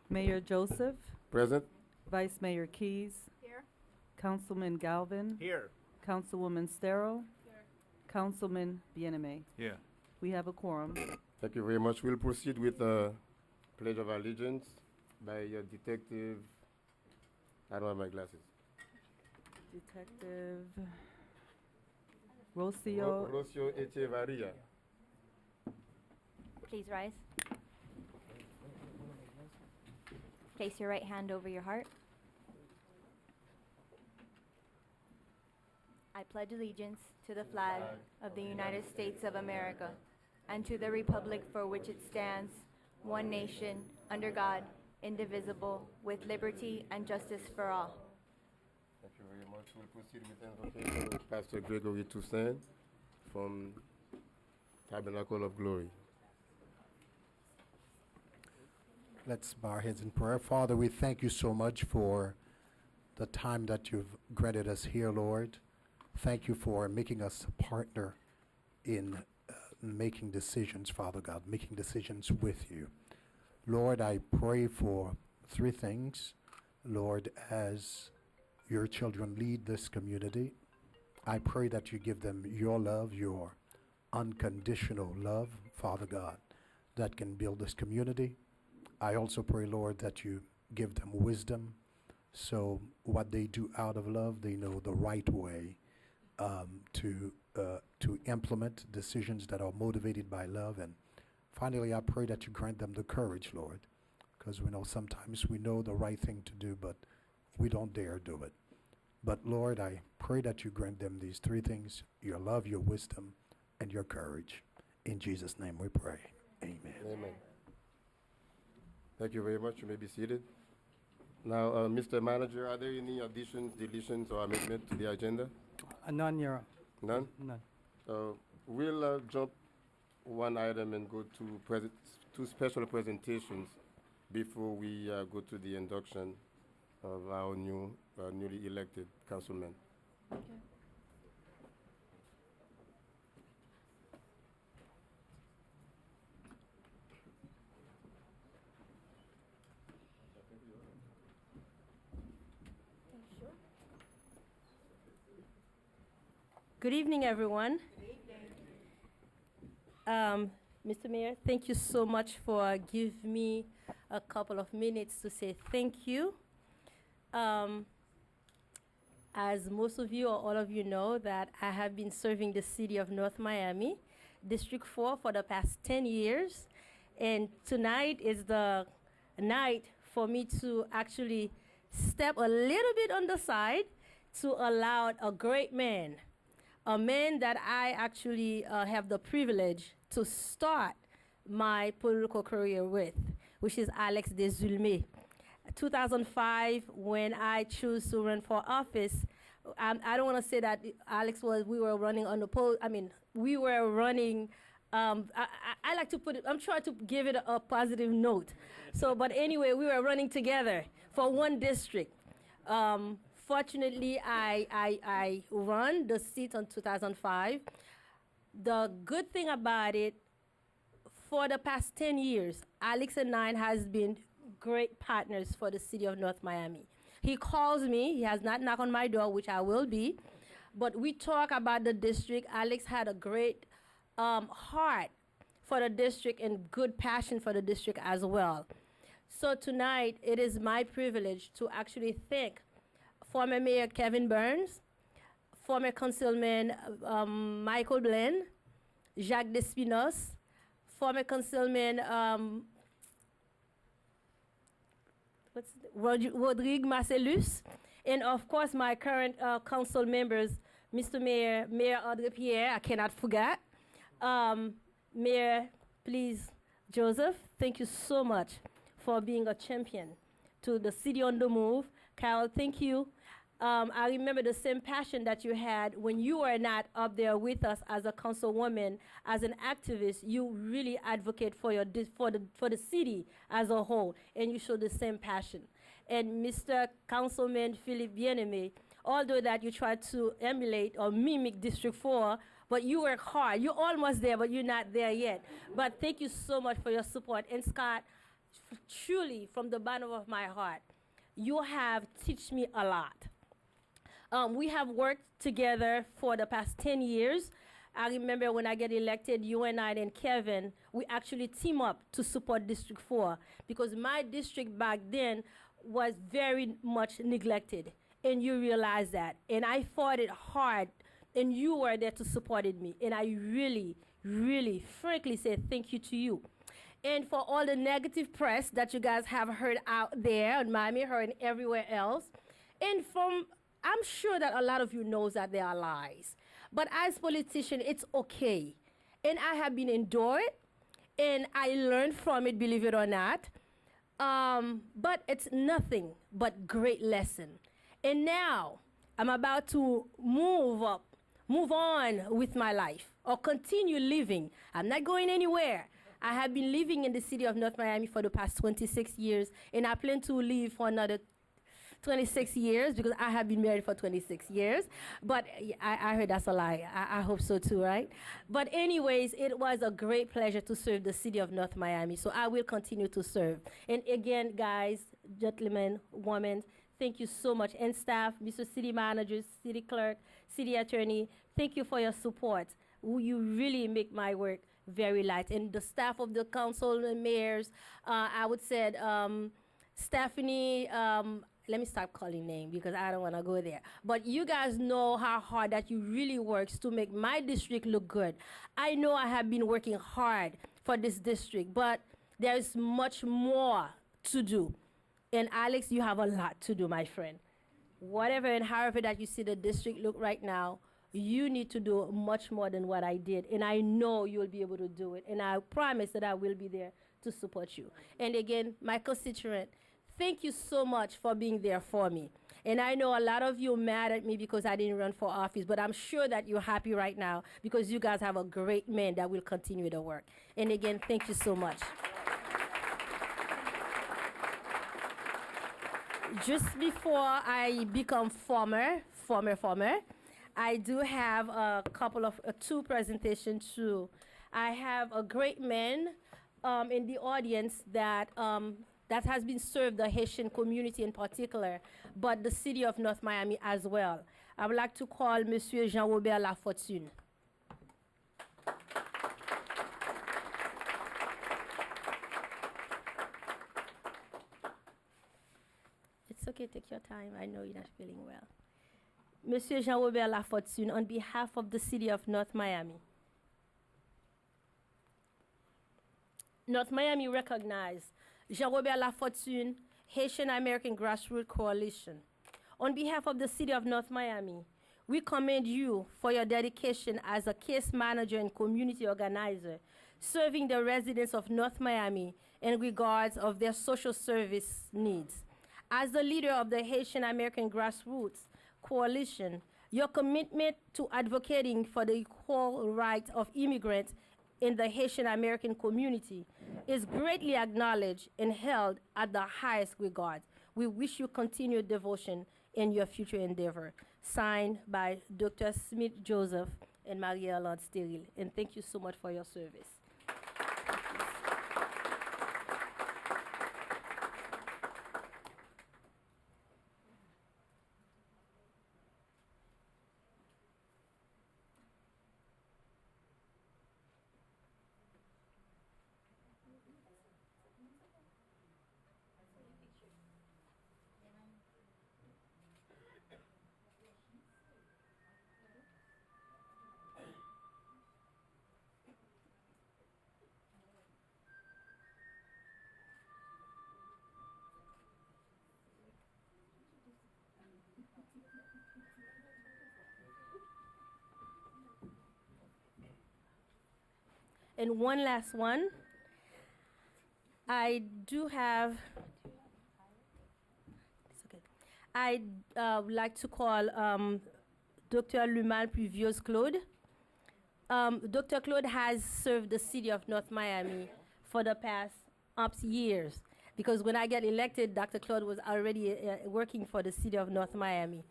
Mayor Joseph, Present. Vice Mayor Keys, Here. Councilman Galvin, Here. Councilwoman Stero, Councilman Bieneme. Here. We have a quorum. Thank you very much. We'll proceed with the Pledge of Allegiance by Detective. I don't have my glasses. Detective Rocio. Rocio Echevarria. Please rise. Place your right hand over your heart. I pledge allegiance to the flag of the United States of America and to the republic for which it stands, one nation, under God, indivisible, with liberty and justice for all. Thank you very much. We'll proceed with invocation with Pastor Gregory Toussaint from Tabernacle of Glory. Let's bow our heads in prayer. Father, we thank you so much for the time that you've granted us here, Lord. Thank you for making us a partner in making decisions, Father God, making decisions with you. Lord, I pray for three things. Lord, as your children lead this community, I pray that you give them your love, your unconditional love, Father God, that can build this community. I also pray, Lord, that you give them wisdom, so what they do out of love, they know the right way to implement decisions that are motivated by love. And finally, I pray that you grant them the courage, Lord, because we know sometimes we know the right thing to do, but we don't dare do it. But Lord, I pray that you grant them these three things: your love, your wisdom, and your courage. In Jesus' name we pray. Amen. Amen. Thank you very much. You may be seated. Now, Mr. Manager, are there any additions, deletions, or amendments to the agenda? None, Your None? None. We'll jump one item and go to two special presentations before we go to the induction of our newly elected councilmen. Good evening, everyone. Mr. Mayor, thank you so much for giving me a couple of minutes to say thank you. As most of you or all of you know, that I have been serving the city of North Miami, District 4, for the past 10 years. And tonight is the night for me to actually step a little bit on the side to allow a great man, a man that I actually have the privilege to start my political career with, which is Alex Desulme. 2005, when I chose to run for office, I don't want to say that Alex we were running on the poll. I mean, we were running, I like to put it, I'm trying to give it a positive note. So, but anyway, we were running together for one district. Fortunately, I won the seat in 2005. The good thing about it, for the past 10 years, Alex and I has been great partners for the city of North Miami. He calls me, he has not knocked on my door, which I will be, but we talk about the district. Alex had a great heart for the district and good passion for the district as well. So tonight, it is my privilege to actually thank former Mayor Kevin Burns, former Councilman Michael Blen, Jacques Despinos, former Councilman Rodrigue Marcellus, and of course my current council members, Mr. Mayor, Mayor Audrey Pierre, I cannot forget. Mayor, please, Joseph, thank you so much for being a champion to the city on the move. Carol, thank you. I remember the same passion that you had when you were not up there with us as a councilwoman, as an activist. You really advocate for for the city as a whole, and you show the same passion. And Mr. Councilman Philippe Bieneme, although that you try to emulate or mimic District 4, but you work hard. You're almost there, but you're not there yet. But thank you so much for your support. And Scott, truly, from the bottom of my heart, you have taught me a lot. We have worked together for the past 10 years. I remember when I get elected, you and I and Kevin, we actually team up to support District 4 because my district back then was very much neglected, and you realize that. And I fought it hard, and you were there to support me. And I really, really, frankly say thank you to you. And for all the negative press that you guys have heard out there in Miami, heard everywhere else. And I'm sure that a lot of you knows that they are lies. But as politician, it's okay. And I have been endured, and I learned from it, believe it or not. But it's nothing but great lesson. And now I'm about to move on with my life, or continue living. I'm not going anywhere. I have been living in the city of North Miami for the past 26 years, and I plan to live for another 26 years because I have been married for 26 years. But I heard that's a lie. I hope so too, right? But anyways, it was a great pleasure to serve the city of North Miami, so I will continue to serve. And again, guys, gentlemen, women, thank you so much. And staff, Mr. City Manager, City Clerk, City Attorney, thank you for your support. You really make my work very light. And the staff of the council and mayors, I would say Stephanie, let me stop calling name because I don't want to go there. But you guys know how hard that you really works to make my district look good. I know I have been working hard for this district, but there's much more to do. And Alex, you have a lot to do, my friend. Whatever and however that you see the district look right now, you need to do much more than what I did. And I know you'll be able to do it. And I promise that I will be there to support you. And again, my constituent, thank you so much for being there for me. And I know a lot of you are mad at me because I didn't run for office, but I'm sure that you're happy right now because you guys have a great man that will continue the work. And again, thank you so much. Just before I become former, I do have a couple of two presentations too. I have a great man in the audience that has been served the Haitian community in particular, but the city of North Miami as well. I would like to call Monsieur Jean-Robert Lafortune. It's okay, take your time. I know you're not feeling well. Monsieur Jean-Robert Lafortune, on behalf of the city of North Miami. North Miami recognized Jean-Robert Lafortune, Haitian American Grassroots Coalition. On behalf of the city of North Miami, we commend you for your dedication as a case manager and community organizer, serving the residents of North Miami in regards of their social service needs. As the leader of the Haitian American Grassroots Coalition, your commitment to advocating for the equal rights of immigrants in the Haitian American community is greatly acknowledged and held at the highest regard. We wish you continued devotion in your future endeavor. Signed by Dr. Smith Joseph and Marie-Hélène Steril. And thank you so much for your service. And one last one. I do have, it's okay. I would like to call Dr. Lumal Pluviose Claude. Dr. Claude has served the city of North Miami for the past years. Because when I get elected, Dr. Claude was already working for the city of North Miami.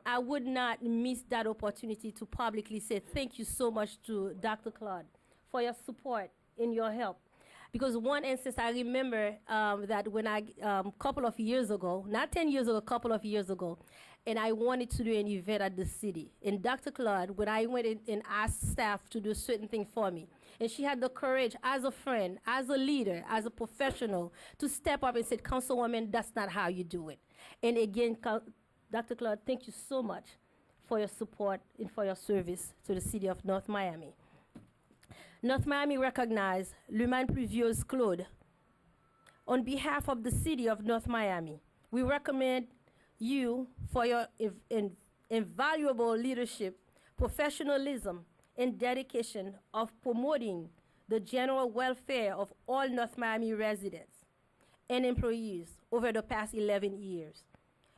I would not miss that opportunity to publicly say thank you so much to Dr. Claude for your support and your help. Because one instance I remember that when I, couple of years ago, not 10 years ago, a couple of years ago, and I wanted to do an event at the city. And Dr. Claude, when I went in and asked staff to do certain thing for me, and she had the courage as a friend, as a leader, as a professional, to step up and say, Councilwoman, that's not how you do it. And again, Dr. Claude, thank you so much for your support and for your service to the city of North Miami. North Miami recognizes l'humain pluvieuse Claude. On behalf of the city of North Miami, we recommend you for your invaluable leadership, professionalism, and dedication of promoting the general welfare of all North Miami residents and employees over the past 11 years.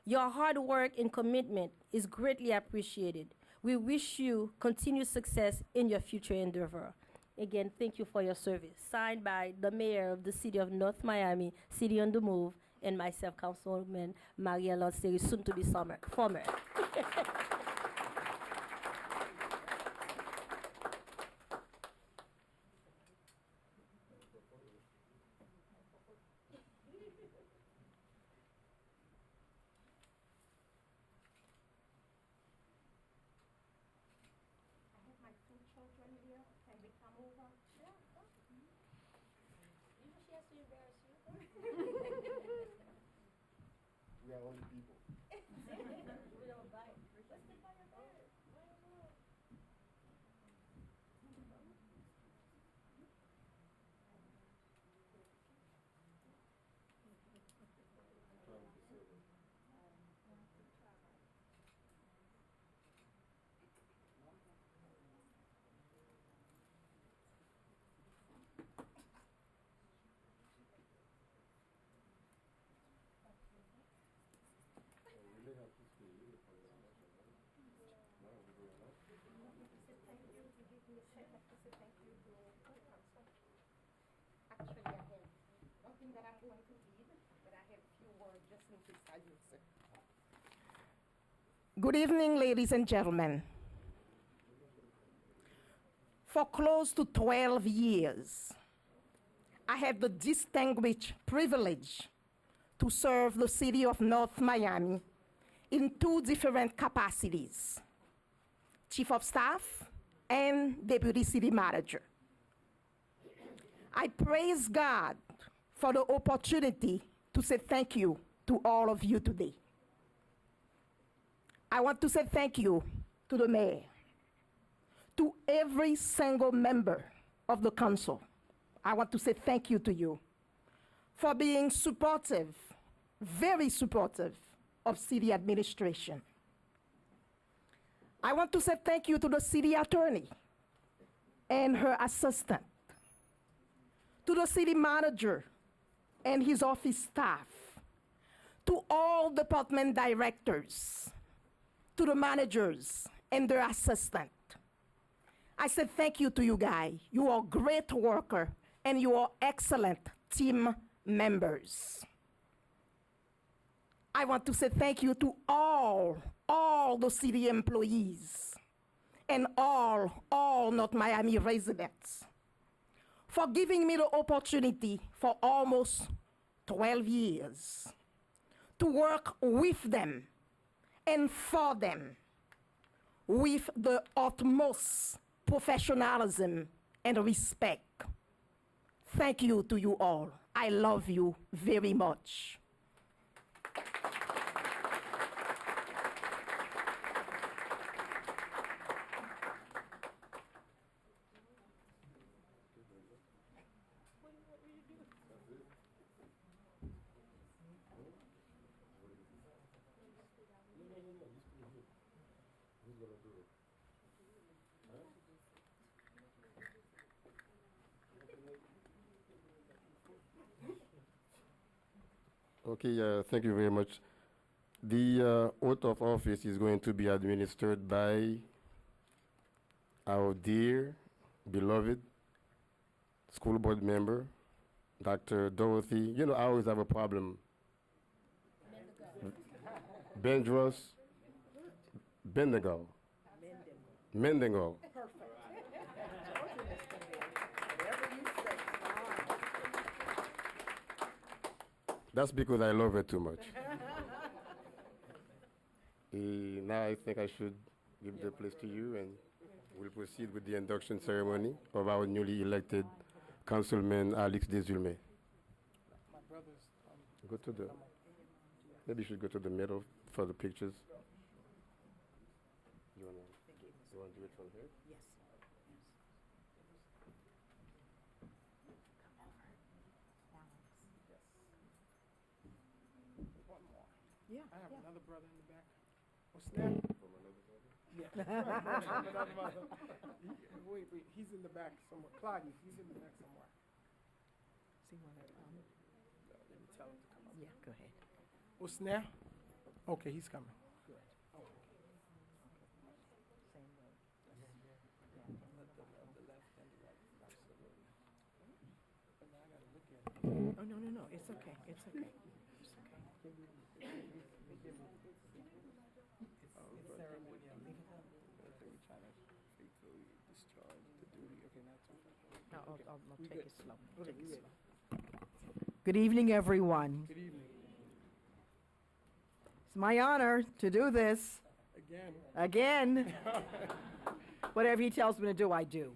Your hard work and commitment is greatly appreciated. We wish you continued success in your future endeavor. Again, thank you for your service. Signed by the mayor of the city of North Miami, City on the Move, and myself, Councilwoman Maria Losteri, soon to be former. We are only people. Actually, I have nothing that I'm going to read, but I have a few words just in case I miss it. Good evening, ladies and gentlemen. For close to 12 years, I have the distinguished privilege to serve the city of North Miami in two different capacities: Chief of Staff and Deputy City Manager. I praise God for the opportunity to say thank you to all of you today. I want to say thank you to the mayor, to every single member of the council. I want to say thank you to you for being supportive, very supportive of city administration. I want to say thank you to the city attorney and her assistant, to the city manager and his office staff, to all department directors, to the managers and their assistant. I said thank you to you guys. You are great worker and you are excellent team members. I want to say thank you to all the city employees and all North Miami residents for giving me the opportunity for almost 12 years to work with them and for them with the utmost professionalism and respect. Thank you to you all. I love you very much. Okay, thank you very much. The oath of office is going to be administered by our dear, beloved school board member, Dr. Dorothy. You know, I always have a problem. Bendros, Bendigo. Mendengo. That's because I love her too much. Now I think I should give the place to you, and we'll proceed with the induction ceremony of our newly elected Councilman Alex Desulme. Go to the. Maybe you should go to the middle for the pictures. You wanna do it from here? Yeah. I have another brother in the back. What's that? Yeah. Another brother. Wait, he's in the back somewhere. Claudia, he's in the back somewhere. See what Let me tell him to come up. Yeah, go ahead. What's now? Okay, he's coming. Good. Oh, no, it's okay, it's okay. It's okay. I'll take it slow. Take it slow. Good evening, everyone. Good evening. It's my honor to do this again. Whatever he tells me to do, I do.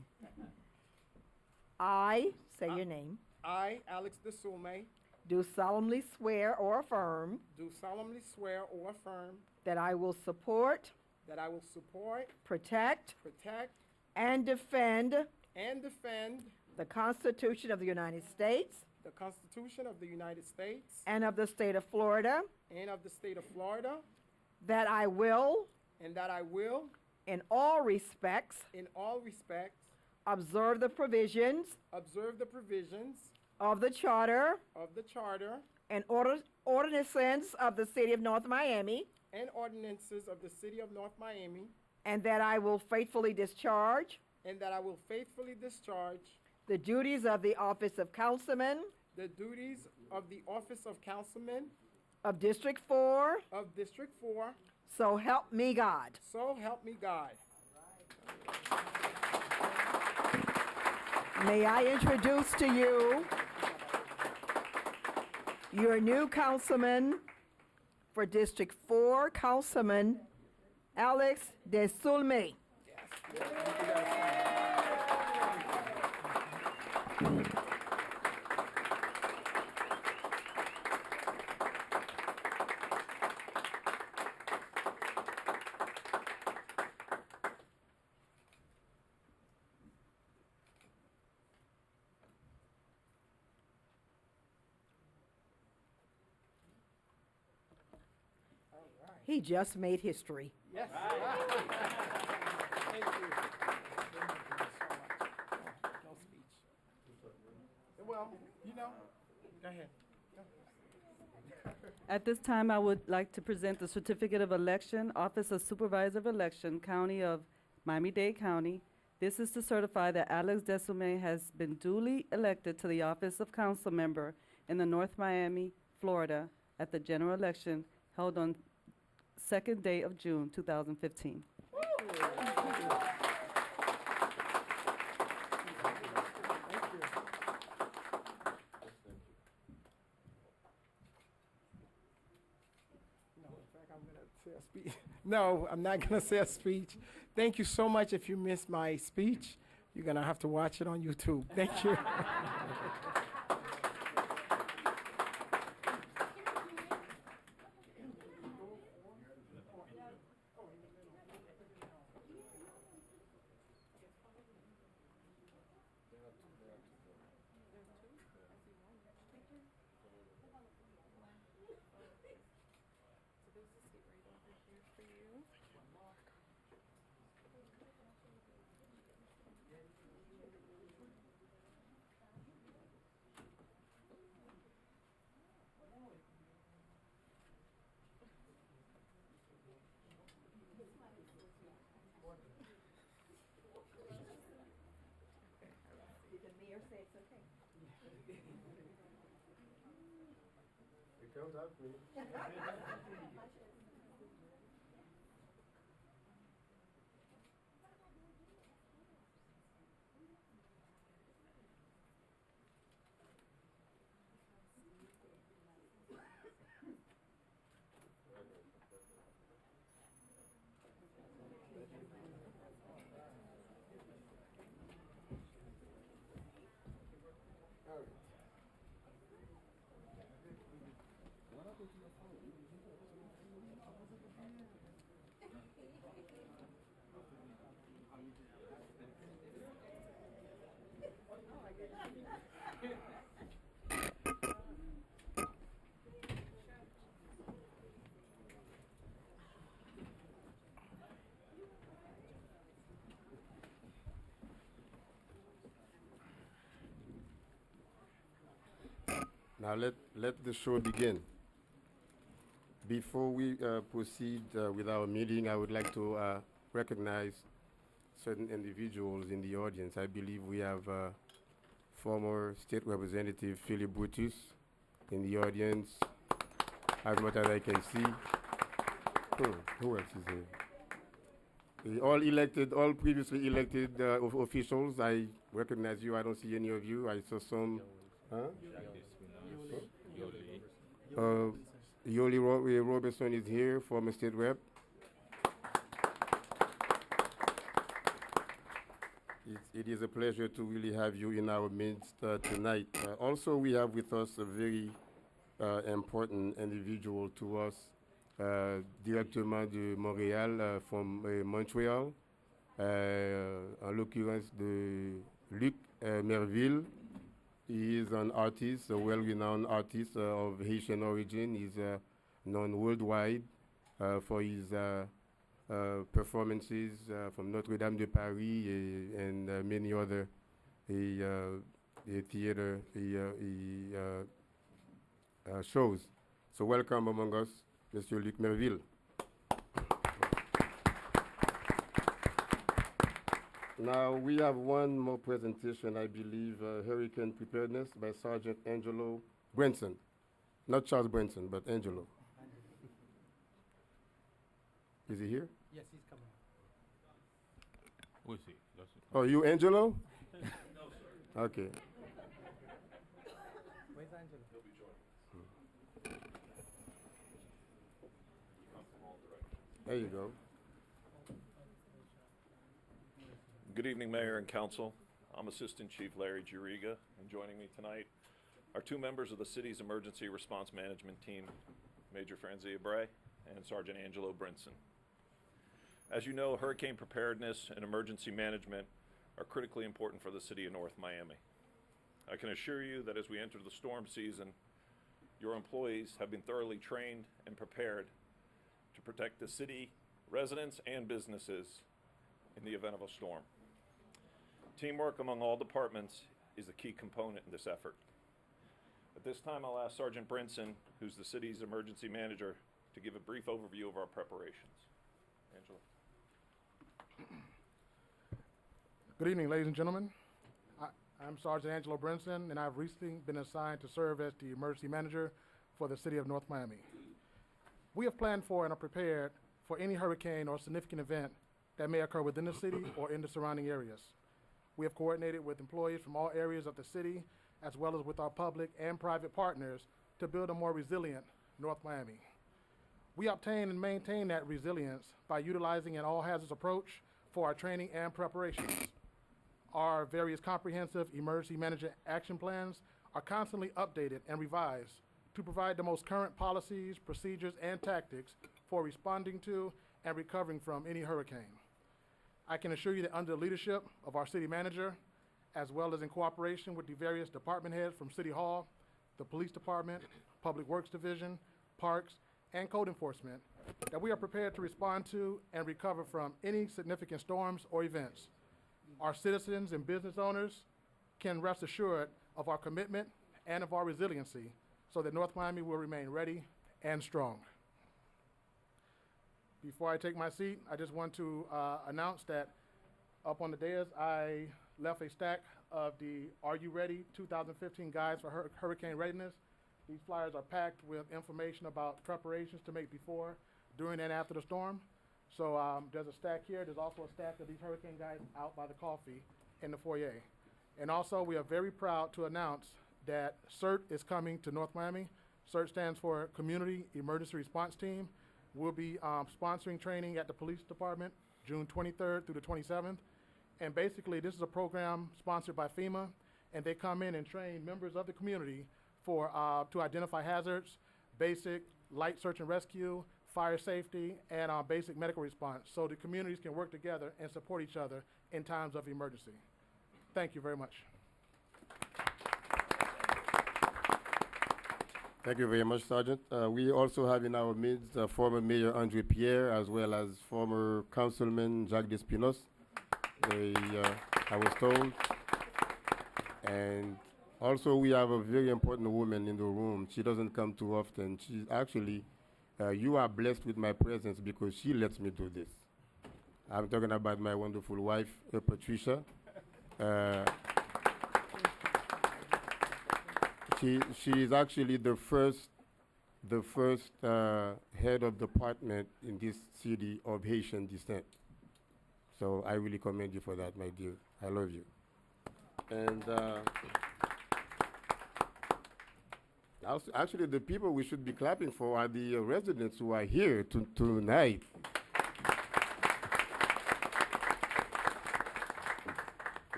I, say your name, I, Alex Desulme, do solemnly swear or affirm do solemnly swear or affirm that I will support, that I will support, protect, protect, and defend and defend the Constitution of the United States the Constitution of the United States and of the state of Florida, and of the state of Florida, that I will, and that I will, in all respects, in all respects, observe the provisions observe the provisions of the Charter of the Charter and ordinances of the City of North Miami, and ordinances of the City of North Miami, and that I will faithfully discharge and that I will faithfully discharge the duties of the office of Councilman the duties of the office of Councilman of District 4, of District 4, so help me God. so help me God. May I introduce to you your new councilman for District 4, Councilman Alex Desulme. He just made history. Yes. Thank you. No speech. Well, go ahead. At this time, I would like to present the certificate of election, Office of Supervisor of Election, County of Miami-Dade County. This is to certify that Alex Desulme has been duly elected to the office of council member in the North Miami, Florida, at the general election held on 2nd day of June, 2015. No, I'm not going to say a speech. Thank you so much. If you missed my speech, you're going to have to watch it on YouTube. Thank you. It comes out me. Now let the show begin. Before we proceed with our meeting, I would like to recognize certain individuals in the audience. I believe we have former State Representative Philip Brutus in the audience, as much as I can see. Who else is here? All previously elected officials. I recognize you. I don't see any of you. I saw some. Huh? Yoli Robertson is here, former state rep. It is a pleasure to really have you in our midst tonight. Also, we have with us a very important individual to us, Directement de Montréal, from Montreal, en l'occurrence de Luc Merville. He is an artist, a well-renowned artist of Haitian origin. He's known worldwide for his performances from Notre Dame de Paris and many other theater shows. So welcome among us, Mr. Luc Merville. Now, we have one more presentation, I believe, Hurricane Preparedness by Sergeant Angelo Brinson. Not Charles Brinson, but Angelo. Is he here? Yes, he's coming. Who is he? That's it. Oh, you Angelo? No, sir. Okay. Where's Angela? There you go. Good evening, Mayor and Council. I'm Assistant Chief Larry Juriga, and joining me tonight are two members of the city's emergency response management team, Major Franzia Bray and Sergeant Angelo Brinson. As you know, hurricane preparedness and emergency management are critically important for the city of North Miami. I can assure you that as we enter the storm season, your employees have been thoroughly trained and prepared to protect the city, residents, and businesses in the event of a storm. Teamwork among all departments is a key component in this effort. At this time, I'll ask Sergeant Brinson, who's the city's emergency manager, to give a brief overview of our preparations. Angela. Good evening, ladies and gentlemen. I'm Sergeant Angelo Brinson, and I've recently been assigned to serve as the emergency manager for the city of North Miami. We have planned for and are prepared for any hurricane or significant event that may occur within the city or in the surrounding areas. We have coordinated with employees from all areas of the city, as well as with our public and private partners, to build a more resilient North Miami. We obtain and maintain that resilience by utilizing an all-hazards approach for our training and preparations. Our various comprehensive emergency management action plans are constantly updated and revised to provide the most current policies, procedures, and tactics for responding to and recovering from any hurricane. I can assure you that under the leadership of our city manager, as well as in cooperation with the various department heads from City Hall, the Police Department, Public Works Division, Parks, and Code Enforcement, that we are prepared to respond to and recover from any significant storms or events. Our citizens and business owners can rest assured of our commitment and of our resiliency so that North Miami will remain ready and strong. Before I take my seat, I just want to announce that up on the dais, I left a stack of the Are You Ready 2015 guides for hurricane readiness. These flyers are packed with information about preparations to make before, during, and after the storm. So there's a stack here. There's also a stack of these hurricane guides out by the coffee in the foyer. And also, we are very proud to announce that CERT is coming to North Miami. CERT stands for Community Emergency Response Team. We'll be sponsoring training at the police department June 23rd through the 27th. And basically, this is a program sponsored by FEMA, and they come in and train members of the community for to identify hazards, basic light search and rescue, fire safety, and basic medical response, so the communities can work together and support each other in times of emergency. Thank you very much. Thank you very much, Sergeant. We also have in our midst former Mayor Andre Pierre, as well as former Councilman Jacques Despinos. I was told. And also, we have a very important woman in the room. She doesn't come too often. She's actually, you are blessed with my presence because she lets me do this. I'm talking about my wonderful wife, Patricia. She is actually the first head of department in this city of Haitian descent. So I really commend you for that, my dear. I love you. And actually, the people we should be clapping for are the residents who are here tonight.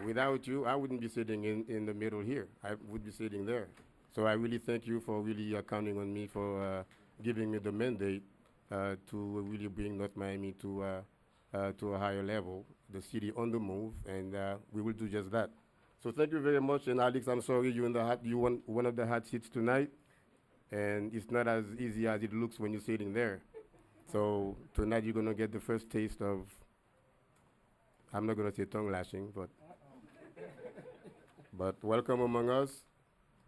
Without you, I wouldn't be sitting in the middle here. I would be sitting there. So I really thank you for really counting on me for giving me the mandate to really bring North Miami to a higher level, the city on the move, and we will do just that. So thank you very much. And Alex, I'm sorry you won one of the hot seats tonight, and it's not as easy as it looks when you're sitting there. So tonight you're gonna get the first taste of, I'm not gonna say tongue lashing, but welcome among us.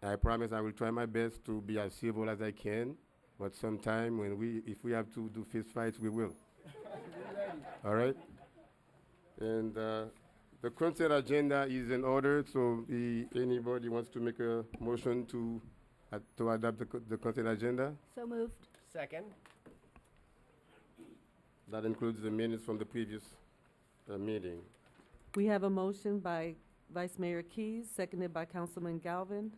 I promise I will try my best to be as civil as I can, but sometime if we have to do fist fights, we will. All right? And the consent agenda is in order, so anybody wants to make a motion to adopt the consent agenda? So moved. Second. That includes the minutes from the previous meeting. We have a motion by Vice Mayor Keys, seconded by Councilman Galvin.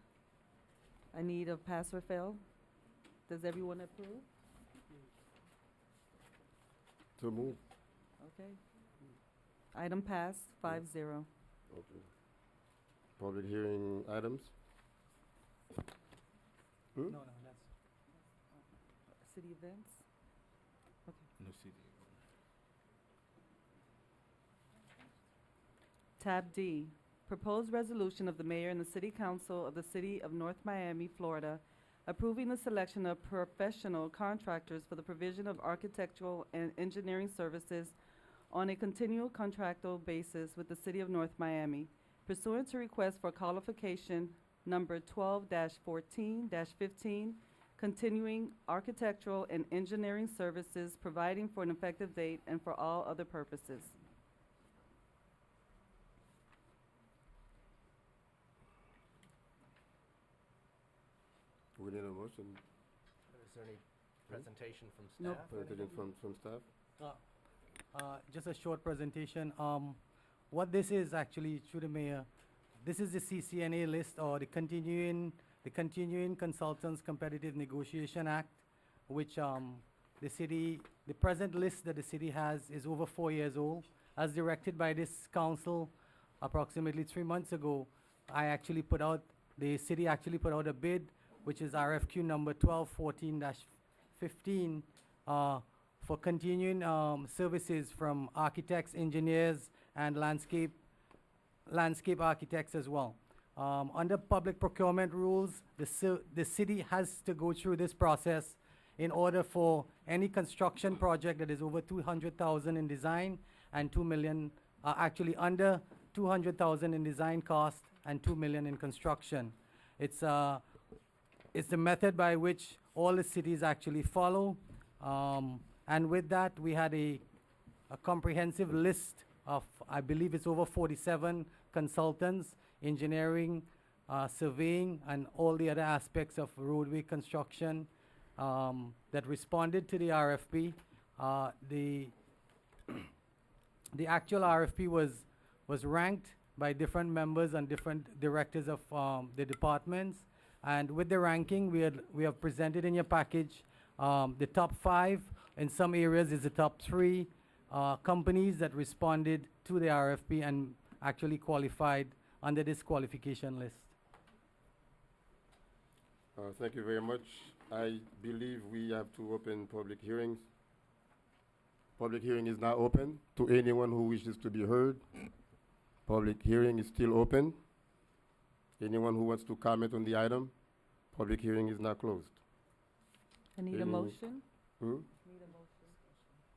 I need a pass or fail. Does everyone approve? So move. Okay. Item passed, 5-0. Okay. Public hearing items? No, that's. City events? No CD. Tab D, proposed resolution of the mayor and the city council of the city of North Miami, Florida, approving the selection of professional contractors for the provision of architectural and engineering services on a continual contractual basis with the city of North Miami, pursuant to request for qualification number 12-14-15, continuing architectural and engineering services, providing for an effective date and for all other purposes. We need a motion. Is there any presentation from Nope. staff? or Presentation anything? from staff? Just a short presentation. What this is actually, through the mayor, this is the CCNA list, or the Continuing Consultants Competitive Negotiation Act, which the present list that the city has is over 4 years old. As directed by this council approximately 3 months ago, the city actually put out a bid, which is RFQ number 12-14-15, for continuing services from architects, engineers, and landscape architects as well. Under public procurement rules, the city has to go through this process in order for any construction project that is over 200,000 in design and 2 million, actually under 200,000 in design cost and 2 million in construction. It's the method by which all the cities actually follow. And with that, we had a comprehensive list of, I believe it's over 47 consultants, engineering, surveying, and all the other aspects of roadway construction that responded to the RFP. The actual RFP was ranked by different members and different directors of the departments. And with the ranking, we have presented in your package the top 5. In some areas, is the top 3 companies that responded to the RFP and actually qualified under this qualification list. Thank you very much. I believe we have to open public hearings. Public hearing is now open to anyone who wishes to be heard. Public hearing is still open. Anyone who wants to comment on the item? Public hearing is now closed. I need a Any- motion. Hmm?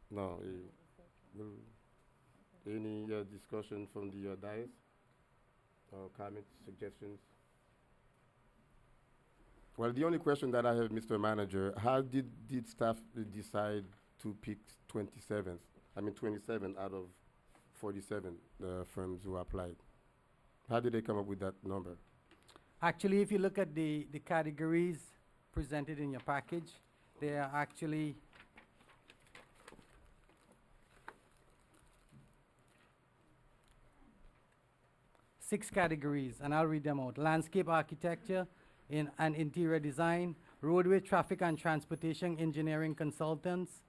No. Any discussion from the dais? Or comments, suggestions? Well, the only question that I have, Mr. Manager, how did staff decide to pick 27 out of 47 firms who applied? How did they come up with that number? Actually, if you look at the categories presented in your package, they are actually six categories, and I'll read them out. Landscape architecture and interior design, roadway traffic and transportation engineering consultants,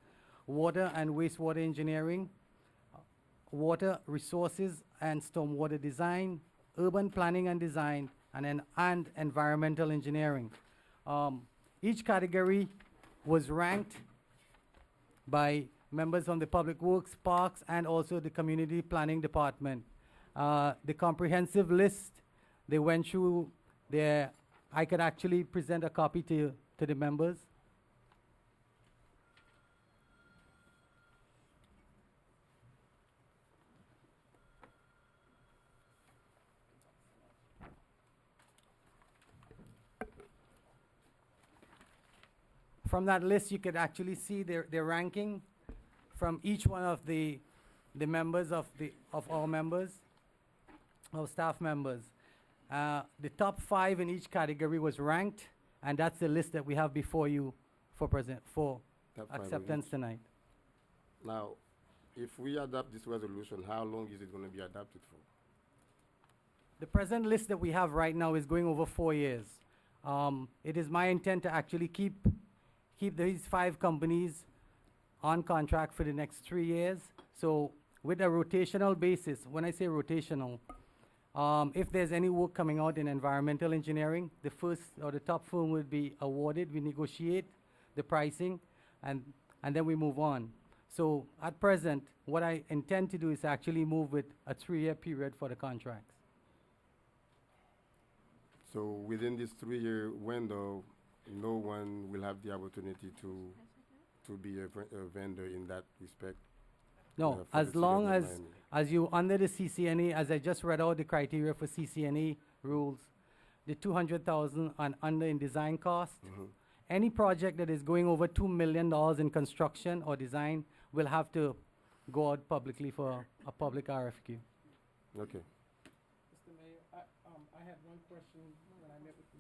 water and wastewater engineering, water resources and stormwater design, urban planning and design, and environmental engineering. Each category was ranked by members from the Public Works, Parks, and also the Community Planning Department. The comprehensive list, they went through their, I could actually present a copy to the members. From that list, you could actually see their ranking from each one of the members of our members, our staff members. The top 5 in each category was ranked, and that's the list that we have before you for Top 5 of acceptance each. tonight. Now, if we adopt this resolution, how long is it going to be adopted for? The present list that we have right now is going over 4 years. It is my intent to actually keep these 5 companies on contract for the next 3 years. So with a rotational basis, when I say rotational, if there's any work coming out in environmental engineering, the first or the top firm would be awarded. We negotiate the pricing, and then we move on. So at present, what I intend to do is actually move with a 3-year period for the contracts. So within this 3-year window, no one will have the opportunity to be a vendor in that respect? No, for the as city of long North as, Miami. as you, under the CCNA, as I just read out the criteria for CCNA rules, the 200,000 and under in design cost, any project that is going over $2 million in construction or design will have to go out publicly for a public RFQ. Okay. Mr. Mayor, I had one question when I met with the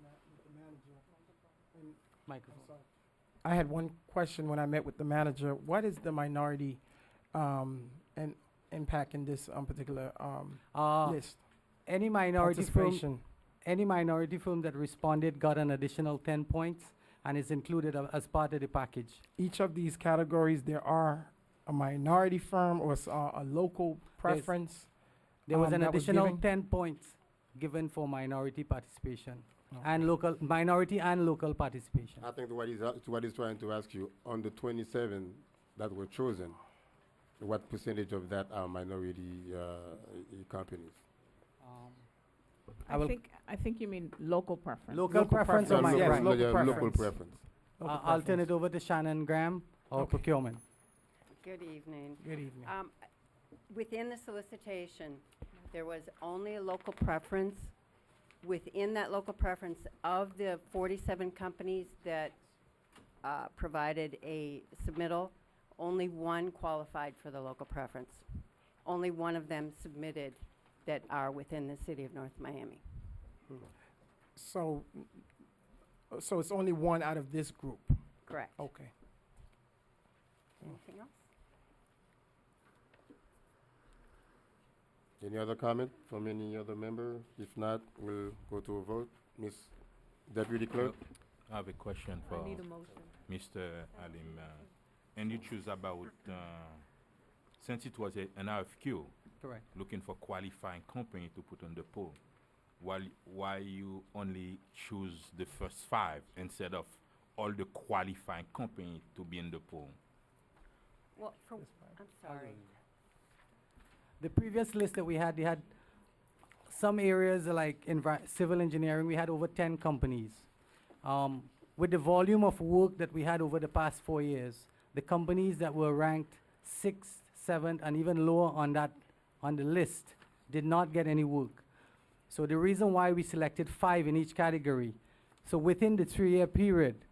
manager. Microphone. I had one question when I met with the manager. What is the minority and impact in this particular list? Any minority firm, Participation. any minority firm that responded got an additional 10 points and is included as part of the package. Each of these categories, there are a minority firm or a local preference. There was an that was additional given? 10 points given for minority participation Okay. and local, minority and local participation. I think what he's trying to ask you, on the 27 that were chosen, what percentage of that are minority companies? I will- I think you mean local preference. Local preference or preference, yes, minority? local Local preference. preference. Local I'll turn preference. it over to Shannon Graham, our Okay. procurement. Good evening. Good evening. Within the solicitation, there was only a local preference. Within that local preference, of the 47 companies that provided a submittal, only one qualified for the local preference. Only one of them submitted that are within the city of North Miami. So it's only one out of this group. Correct. Okay. Anything else? Any other comment from any other member? If not, we'll go to a vote. Ms. Deputy Clerk? I have a question for I need a motion. Mr. Alim. And you choose about, since it was an RFQ, Correct. looking for qualifying company to put on the poll, why you only choose the first 5 instead of all the qualifying company to be in the poll? Well, I'm sorry. The previous list that we had, they had some areas like civil engineering, we had over 10 companies. With the volume of work that we had over the past 4 years, the companies that were ranked 6th, 7th, and even lower on the list did not get any work. So the reason why we selected 5 in each category, so within the 3-year period,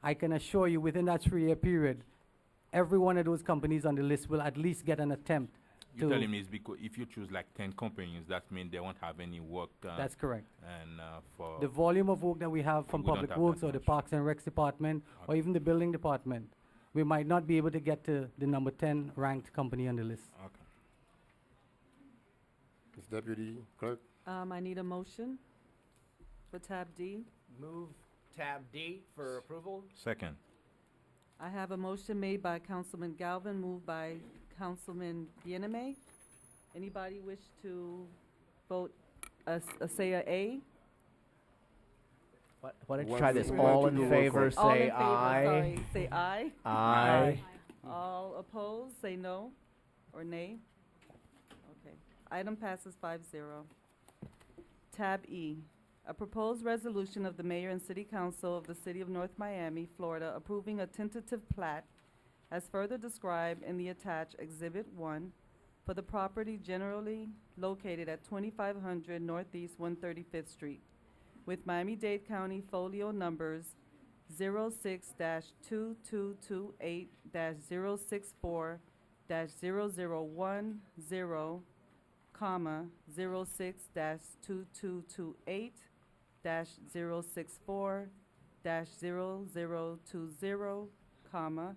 I can assure you within that 3-year period, every one of those companies on the list will at least get an attempt. You're telling me it's because if you choose like 10 companies, that means they won't have any work done. That's correct. And for The volume of work that we have from We don't Public have Works that or the much. Parks and Recs Department, or even the Building Department, we might not be able to get to the number 10 ranked company on the list. Okay. Ms. Deputy Clerk? I need a motion for tab D. Move tab D for approval. Second. I have a motion made by Councilman Galvin, moved by Councilman Bieneme. Anybody wish to vote, say a A? Why don't you One try thing this? we All want to in do roll favor, call. All in say favor, aye. sorry, say aye. Aye. All opposed, say no or nay. Okay. Item passes 5-0. Tab E, a proposed resolution of the mayor and city council of the city of North Miami, Florida, approving a tentative plat as further described in the attached Exhibit 1 for the property generally located at 2500 Northeast 135th Street with Miami-Dade County folio numbers 06-2228-064-0010, comma, 06-2228-064-0020, comma,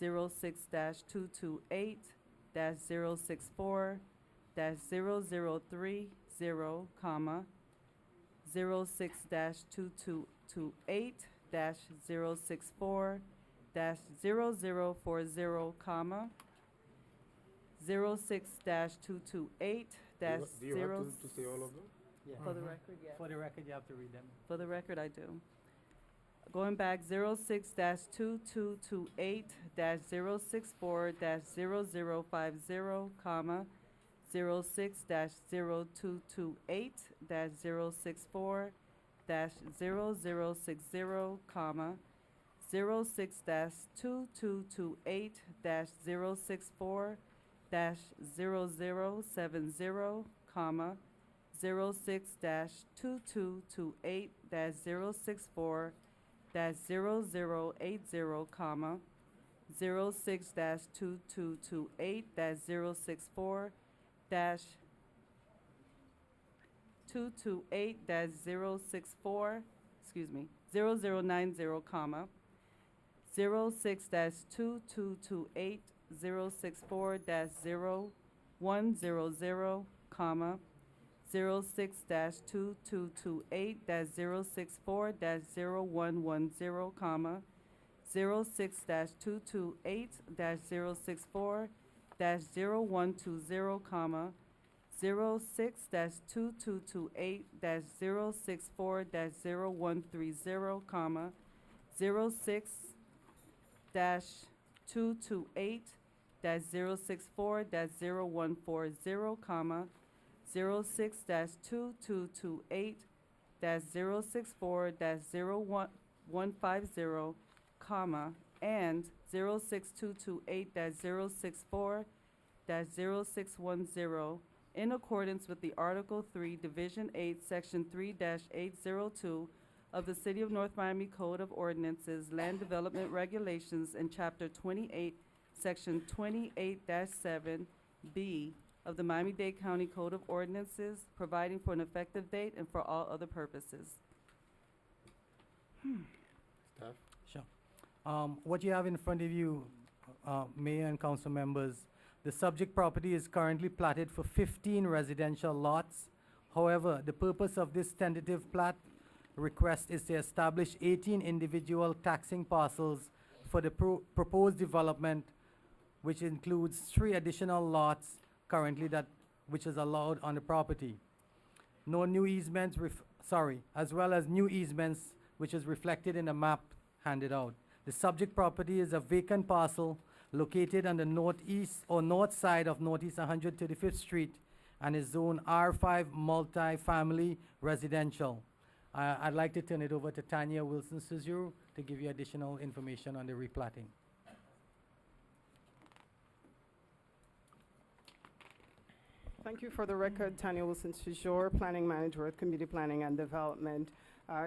06-228-064-0030, comma, 06-228-064-0040, comma, 06-228 Do you have to say all of them? For the record, yes. For the record, you have to read them. For the record, I do. Going back, 06-2228-064-0050, comma, 06-02228-064-0060, comma, 06-2228-064-0070, comma, 06-228-064-0080, comma, 06-228-064 excuse me, 0090, comma, 06-228-064-0100, comma, 06-2228-064-0110, comma, 06-228-064-0120, comma, 06-228-064-0130, comma, 06-228-064-0140, comma, 06-228-064-0150, comma, and 06-228-064-0610 in accordance with the Article 3, Division 8, Section 3-802 of the City of North Miami Code of Ordinances, Land Development Regulations, and Chapter 28, Section 28-7B of the Miami-Dade County Code of Ordinances, providing for an effective date and for all other purposes. Staff? Sure. What you have in front of you, Mayor and council members, the subject property is currently platted for 15 residential lots. However, the purpose of this tentative plat request is to establish 18 individual taxing parcels for the proposed development, which includes 3 additional lots currently which is allowed on the property. No new easements, as well as new easements, which is reflected in the map handed out. The subject property is a vacant parcel located on the northeast or north side of Northeast 135th Street and is zone R5 multi-family residential. I'd like to turn it over to Tanya Wilson-Suzuru to give you additional information on the replatting. Thank you. For the record, Tanya Wilson-Suzuru, Planning Manager at Community Planning and Development.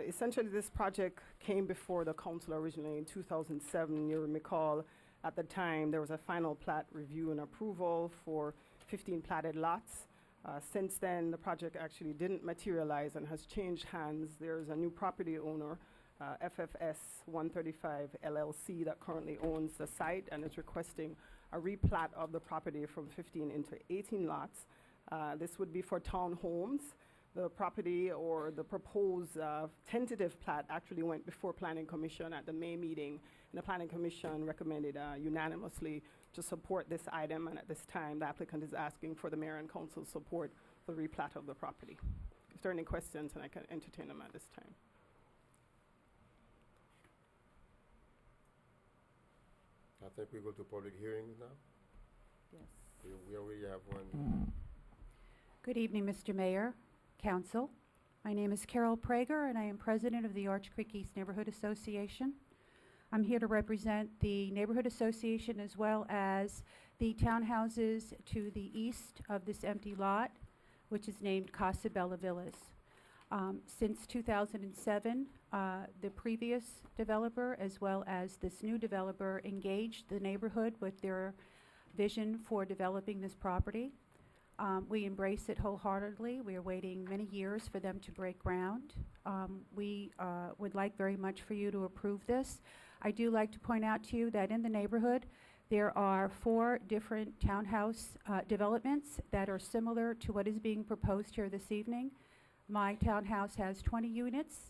Essentially, this project came before the council originally in 2007. You recall, at the time, there was a final plat review and approval for 15 platted lots. Since then, the project actually didn't materialize and has changed hands. There's a new property owner, FFS 135 LLC, that currently owns the site and is requesting a replat of the property from 15 into 18 lots. This would be for townhomes. The property or the proposed tentative plat actually went before Planning Commission at the May meeting, and the Planning Commission recommended unanimously to support this item, and at this time, the applicant is asking for the mayor and council's support for the replat of the property. If there are any questions, and I can entertain them at this time. I think we go to public hearings now. Yes. We already have one. Good evening, Mr. Mayor, Council. My name is Carol Prager, and I am president of the Arch Creek East Neighborhood Association. I'm here to represent the Neighborhood Association as well as the townhouses to the east of this empty lot, which is named Casa Bella Villas. Since 2007, the previous developer as well as this new developer engaged the neighborhood with their vision for developing this property. We embrace it wholeheartedly. We are waiting many years for them to break ground. We would like very much for you to approve this. I do like to point out to you that in the neighborhood, there are 4 different townhouse developments that are similar to what is being proposed here this evening. My townhouse has 20 units.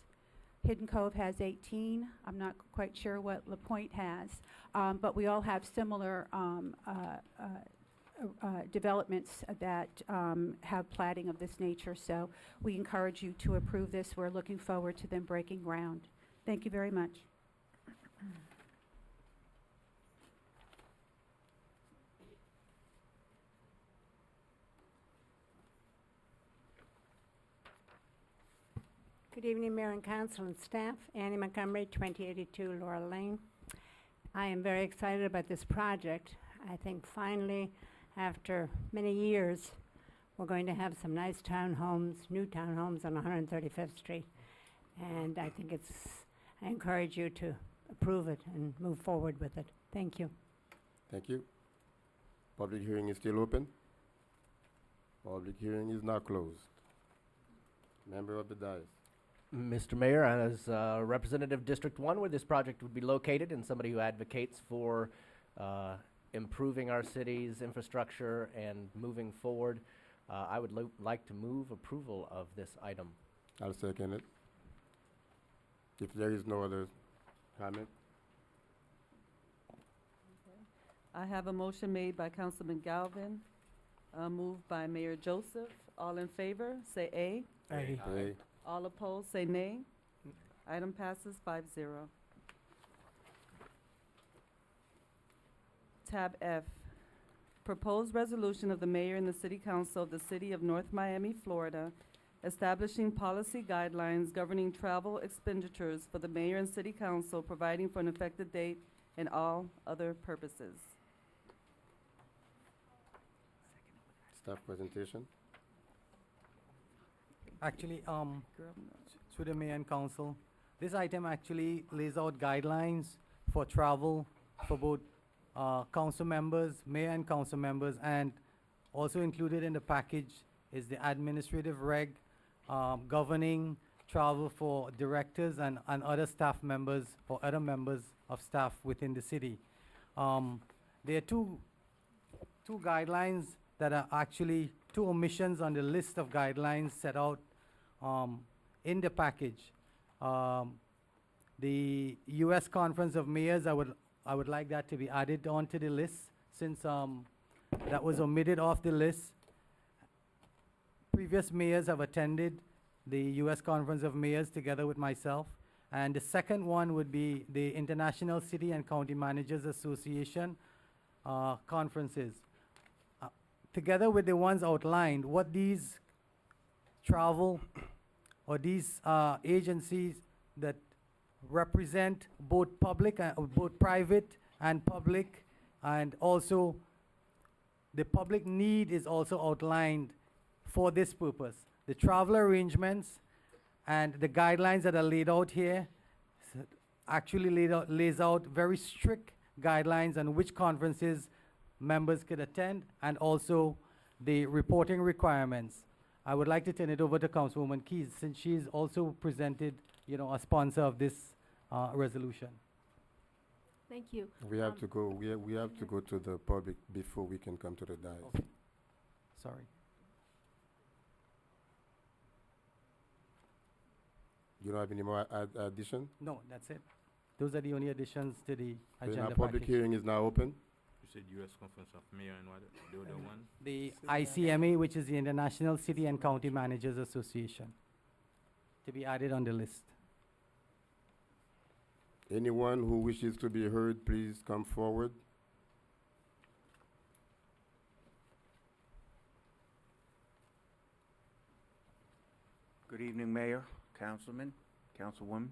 Hidden Cove has 18. I'm not quite sure what La Pointe has, but we all have similar developments that have platting of this nature. So we encourage you to approve this. We're looking forward to them breaking ground. Thank you very much. Good evening, Mayor and Council and staff. Annie Montgomery, 2082 Laurel Lane. I am very excited about this project. I think finally, after many years, we're going to have some nice townhomes, new townhomes on 135th Street. And I think I encourage you to approve it and move forward with it. Thank you. Thank you. Public hearing is still open. Public hearing is now closed. Member of the dais. Mr. Mayor, as Representative District 1, where this project would be located, and somebody who advocates for improving our city's infrastructure and moving forward, I would like to move approval of this item. I'll second it. If there is no other comment. I have a motion made by Councilman Galvin, moved by Mayor Joseph. All in favor, say aye. Aye. Aye. All opposed, say nay. Item passes 5-0. Tab F, proposed resolution of the mayor and the city council of the city of North Miami, Florida, establishing policy guidelines governing travel expenditures for the mayor and city council, providing for an effective date and all other purposes. Staff presentation. Actually, through the mayor and council, this item actually lays out guidelines for travel for both council members, mayor and council members, and also included in the package is the administrative reg governing travel for directors and other staff members or other members of staff within the city. There are two guidelines that are actually two omissions on the list of guidelines set out in the package. The U.S. Conference of Mayors, I would like that to be added onto the list since that was omitted off the list. Previous mayors have attended the U.S. Conference of Mayors together with myself. And the second one would be the International City and County Managers Association. conferences. Together with the ones outlined, what these travel or these agencies that represent both public, both private and public, and also the public need is also outlined for this purpose. The travel arrangements and the guidelines that are laid out here actually lays out very strict guidelines on which conferences members could attend, and also the reporting requirements. I would like to turn it over to Councilwoman Keys, since she's also presented, a sponsor of this resolution. Thank you. We have to go, we have to go to the public before we can come to the dais. Okay. Sorry. You don't have any more addition? No, that's it. Those are the only additions to the Then agenda our public package. hearing is now open. You said U.S. Conference of Mayor and what, the other one? The ICMA, which is the International City and County Managers Association, to be added on the list. Anyone who wishes to be heard, please come forward. Good evening, Mayor, Councilman, Councilwoman.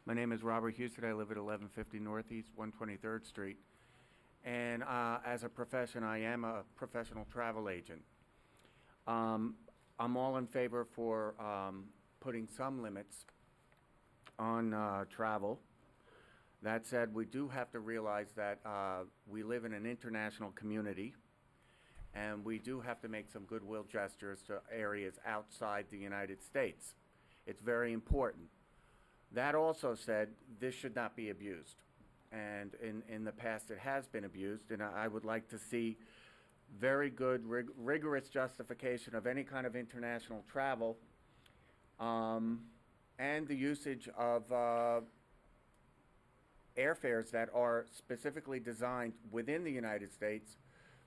My name is Robert Houston. I live at 1150 Northeast 123rd Street. And as a profession, I am a professional travel agent. I'm all in favor for putting some limits on travel. That said, we do have to realize that we live in an international community, and we do have to make some goodwill gestures to areas outside the United States. It's very important. That also said, this should not be abused. And in the past, it has been abused, and I would like to see very good, rigorous justification of any kind of international travel, and the usage of airfares that are specifically designed within the United States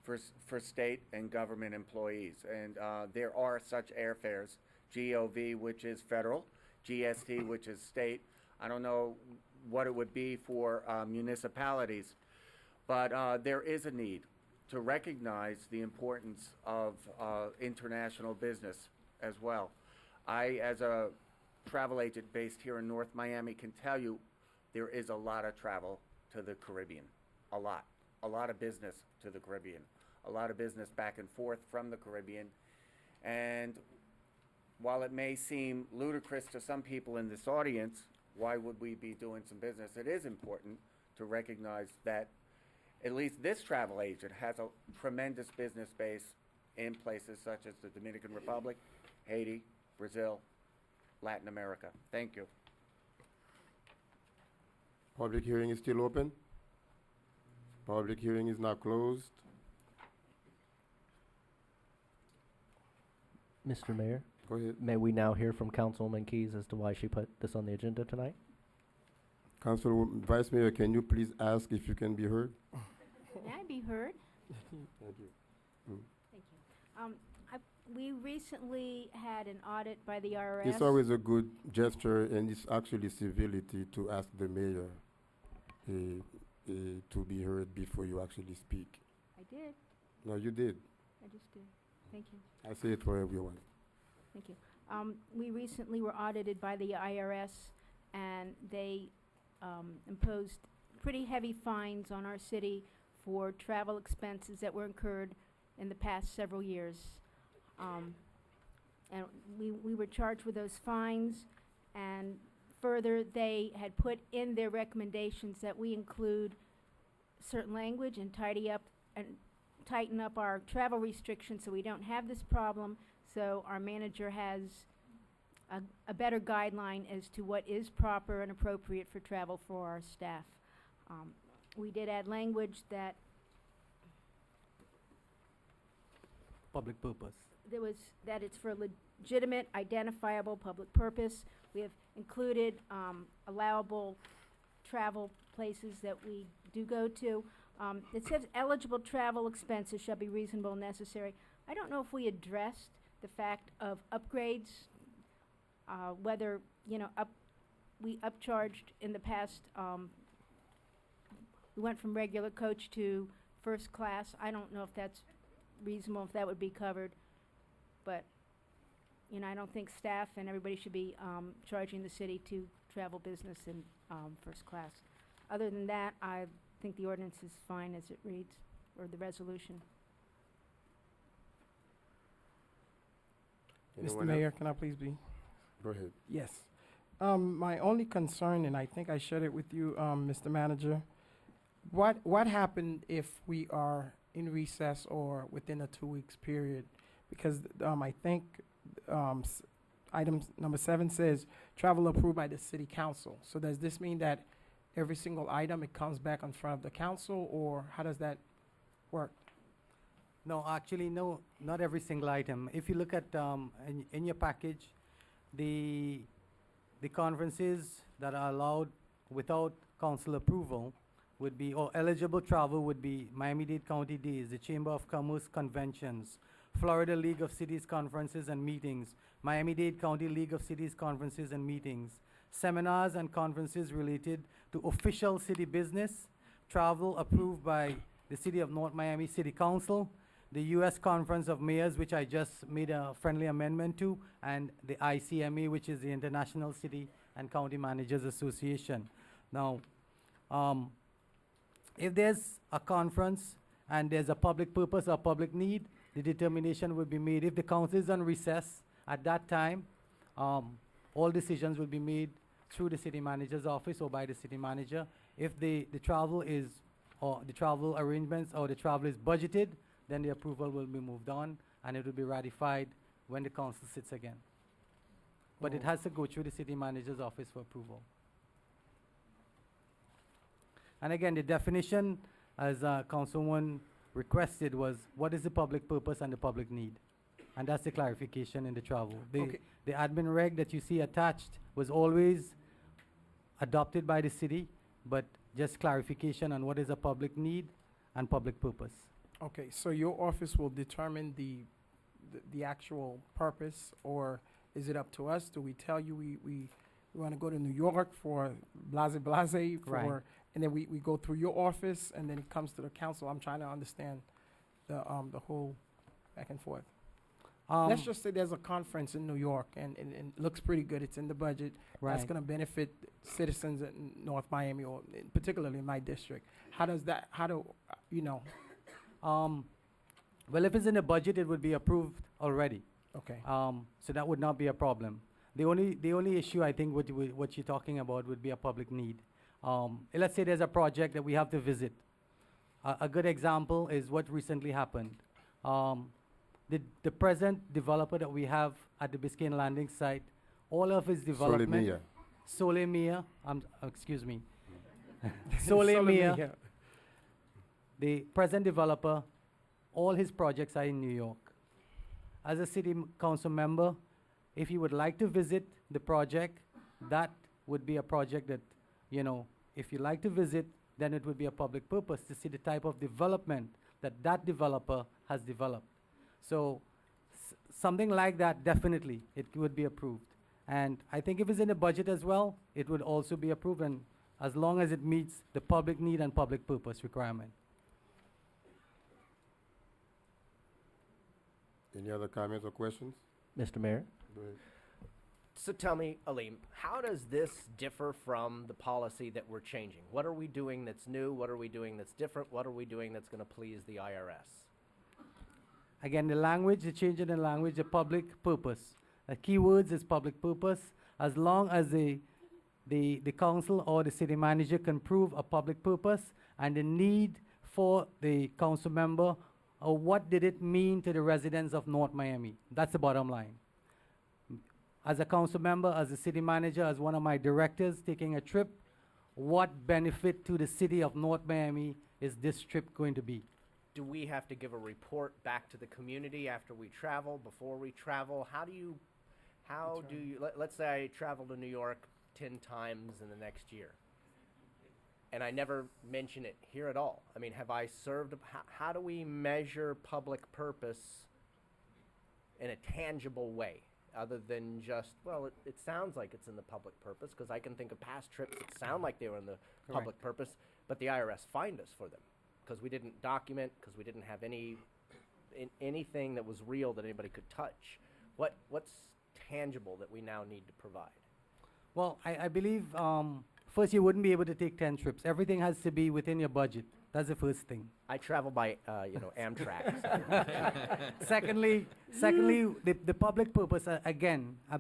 for state and government employees. And there are such airfares, GOV, which is federal, GST, which is state. I don't know what it would be for municipalities, but there is a need to recognize the importance of international business as well. I, as a travel agent based here in North Miami, can tell you there is a lot of travel to the Caribbean, a lot of business to the Caribbean, a lot of business back and forth from the Caribbean. And while it may seem ludicrous to some people in this audience, why would we be doing some business? It is important to recognize that at least this travel agent has a tremendous business base in places such as the Dominican Republic, Haiti, Brazil, Latin America. Thank you. Public hearing is still open. Public hearing is now closed. Mr. Mayor, Go ahead. may we now hear from Councilwoman Keys as to why she put this on the agenda tonight? Vice Mayor, can you please ask if you can be heard? Can I be heard? Thank you. Thank you. We recently had an audit by the IRS. It's always a good gesture, and it's actually civility to ask the mayor to be heard before you actually speak. I did. No, you did. I just did. Thank you. I say it for everyone. Thank you. We recently were audited by the IRS, and they imposed pretty heavy fines on our city for travel expenses that were incurred in the past several years. And we were charged with those fines, and further, they had put in their recommendations that we include certain language and tighten up our travel restrictions so we don't have this problem, so our manager has a better guideline as to what is proper and appropriate for travel for our staff. We did add language that Public purpose. that it's for a legitimate, identifiable public purpose. We have included allowable travel places that we do go to. It says eligible travel expenses shall be reasonable and necessary. I don't know if we addressed the fact of upgrades, whether, we upcharged in the past. We went from regular coach to first class. I don't know if that's reasonable, if that would be covered, but, you know, I don't think staff and everybody should be charging the city to travel business in first class. Other than that, I think the ordinance is fine as it reads, or the resolution. Anyone Mr. else? Mayor, can I please be? Go ahead. Yes. My only concern, and I think I shared it with you, Mr. Manager, what happened if we are in recess or within a 2 weeks period? Because I think item number 7 says travel approved by the city council. So does this mean that every single item, it comes back in front of the council, or how does that work? No, actually, no, not every single item. If you look at, in your package, the conferences that are allowed without council approval would be, or eligible travel would be Miami-Dade County Days, the Chamber of Commerce Conventions, Florida League of Cities Conferences and Meetings, Miami-Dade County League of Cities Conferences and Meetings, seminars and conferences related to official city business, travel approved by the City of North Miami City Council, the U.S. Conference of Mayors, which I just made a friendly amendment to, and the ICMA, which is the International City and County Managers Association. Now, if there's a conference and there's a public purpose or public need, the determination will be made. If the council is on recess at that time, all decisions will be made through the city manager's office or by the city manager. If the travel is, or the travel arrangements or the travel is budgeted, then the approval will be moved on and it will be ratified when the council sits again. But it has to go through the city manager's office for approval. And again, the definition, as Councilwoman requested, was what is the public purpose and the public need? And that's the clarification in the travel. The admin reg that you see attached was always adopted by the city, but just clarification on what is a public need and public purpose. Okay, so your office will determine the actual purpose, or is it up to us? Do we tell you we want to go to New York for blase for, Right. and then we go through your office and then it comes to the council? I'm trying to understand the whole back and forth. Let's just say there's a conference in New York and it looks pretty good. It's in the budget. That's Right. going to benefit citizens in North Miami, or particularly in my district. How do, you know? Well, if it's in the budget, it would be approved already. Okay. So that would not be a problem. The only issue, I think, what you're talking about would be a public need. Let's say there's a project that we have to visit. A good example is what recently happened. The present developer that we have at the Biscayne Landing site, all of his development. Solemia. Excuse me. Solemia. The present developer, all his projects are in New York. As a city council member, if you would like to visit the project, that would be a project that, you know, if you like to visit, then it would be a public purpose to see the type of development that that developer has developed. So something like that, definitely, it would be approved. And I think if it's in the budget as well, it would also be approved, and as long as it meets the public need and public purpose requirement. Any other comments or questions? Mr. Mayor? Go ahead. So tell me, Aleem, how does this differ from the policy that we're changing? What are we doing that's new? What are we doing that's different? What are we doing that's going to please the IRS? Again, the language, the change in the language, the public purpose. The keywords is public purpose. As long as the council or the city manager can prove a public purpose and the need for the council member, or what did it mean to the residents of North Miami? That's the bottom line. As a council member, as a city manager, as one of my directors taking a trip, what benefit to the city of North Miami is this trip going to be? Do we have to give a report back to the community after we travel, before we travel? How do you, let's say I travel to New York 10 times in the next year, and I never mention it here at all. I mean, have I served, how do we measure public purpose in a tangible way, other than just, well, it sounds like it's in the public purpose, because I can think of past trips that sound like they were in the public purpose, but the IRS fined us for them. because we didn't document, because we didn't have anything that was real that anybody could touch. What's tangible that we now need to provide? Well, I believe first you wouldn't be able to take 10 trips. Everything has to be within your budget. That's the first thing. I travel by, Amtrak. so- Secondly, the public purpose, again, I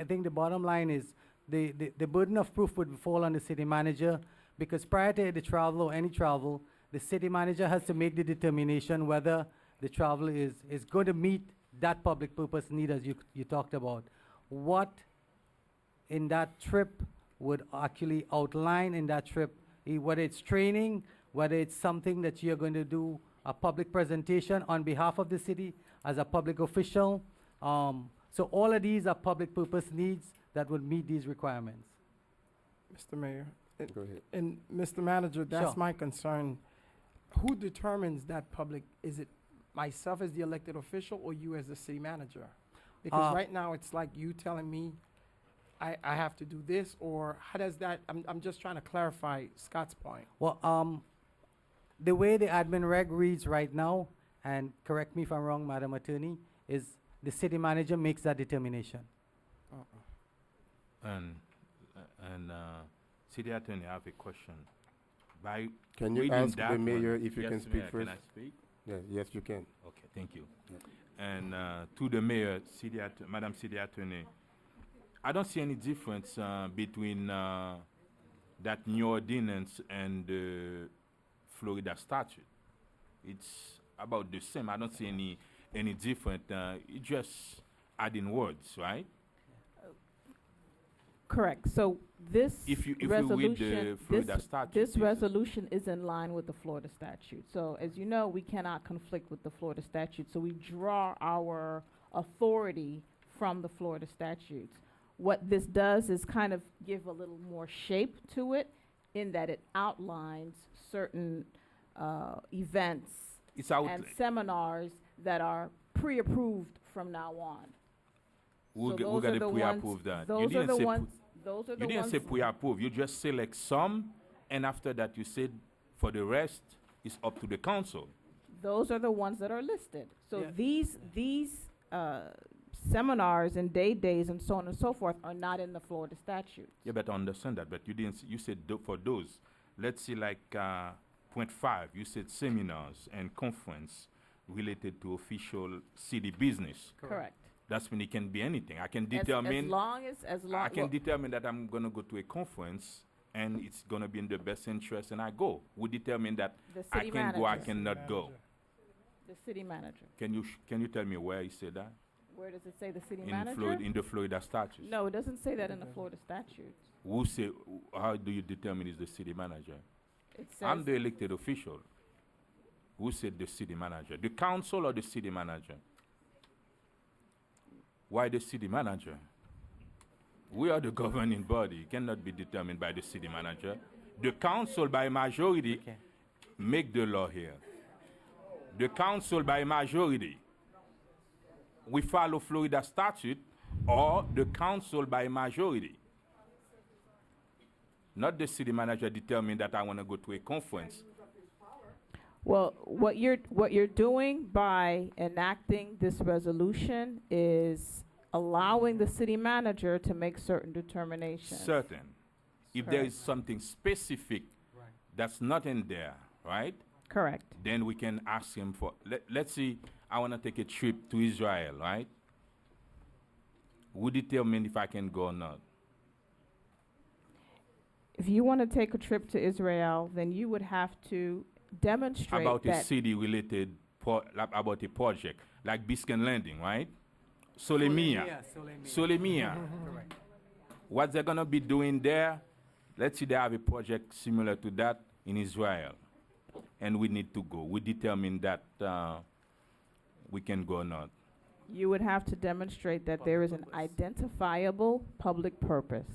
think the bottom line is the burden of proof would fall on the city manager, because prior to the travel or any travel, the city manager has to make the determination whether the travel is going to meet that public purpose need as you talked about. What in that trip would actually outline in that trip, whether it's training, whether it's something that you're going to do a public presentation on behalf of the city as a public official. So all of these are public purpose needs that would meet these requirements. Mr. Mayor. Go ahead. And Mr. Manager, that's Sure. my concern. Who determines that public? Is it myself as the elected official or you as the city manager? Because right now it's like you telling me I have to do this, or how does that, I'm just trying to clarify Scott's point. Well, the way the admin reg reads right now, and correct me if I'm wrong, Madam Attorney, is the city manager makes that determination. And City Attorney, I have a question. By Can you reading ask that the mayor one- if you Yes, can speak Mayor, first? Can I speak? Yeah, yes, you can. Okay, thank you. And to the mayor, Madam City Attorney, I don't see any difference between that new ordinance and the Florida statute. It's about the same. I don't see any different. It just adding words, right? Correct. So this If you read resolution, the Florida statute, this it's- resolution is in line with the Florida statute. So as you know, we cannot conflict with the Florida statute. So we draw our authority from the Florida statutes. What this does is kind of give a little more shape to it, in that it outlines certain events It's out. and seminars that are pre-approved from now on. We're So going those are to the pre-approve ones- that. Those are the ones. Those are You the didn't ones. say pre-approve. You just select some, and after that, you said for the rest, it's up to the council. Those are the ones that are listed. So Yeah. these seminars and days and so on and so forth are not in the Florida statute. Yeah, but I understand that. But you didn't. You said for those. Let's see, like point 5. You said seminars and conference related to official city business. Correct. That's when it can be anything. I can As determine. long as I can determine that I'm gonna go to a conference and it's gonna be in the best interest, and I go. We determine that The I city can go, I manager. cannot go. the city manager. Can you tell me where you said that? Where does it say the city In manager? in the Florida statute. No, it doesn't say that in the Florida statute. Who say? How do you determine is the city manager? It I'm says the elected official. Who said the city manager? The council or the city manager? Why the city manager? We are the governing body. It cannot be determined by the city manager. The council by majority make the law here. The council by majority. We follow Florida statute, or the council by majority. Not the city manager determine that I want to go to a conference. Well, what you're doing by enacting this resolution is allowing the city manager to make certain determinations. Certain. If there is something specific that's not in there, right? Correct. Then we can ask him for. Let's see. I want to take a trip to Israel, right? Who determine if I can go or not? If you want to take a trip to Israel, then you would have to demonstrate About a that city-related about a project like Biscayne Landing, right? Solemia. Solemia. Correct. What they're gonna be doing there? Let's say they have a project similar to that in Israel, and we need to go. We determine that we can go or not. you would have to demonstrate that there is an identifiable public purpose.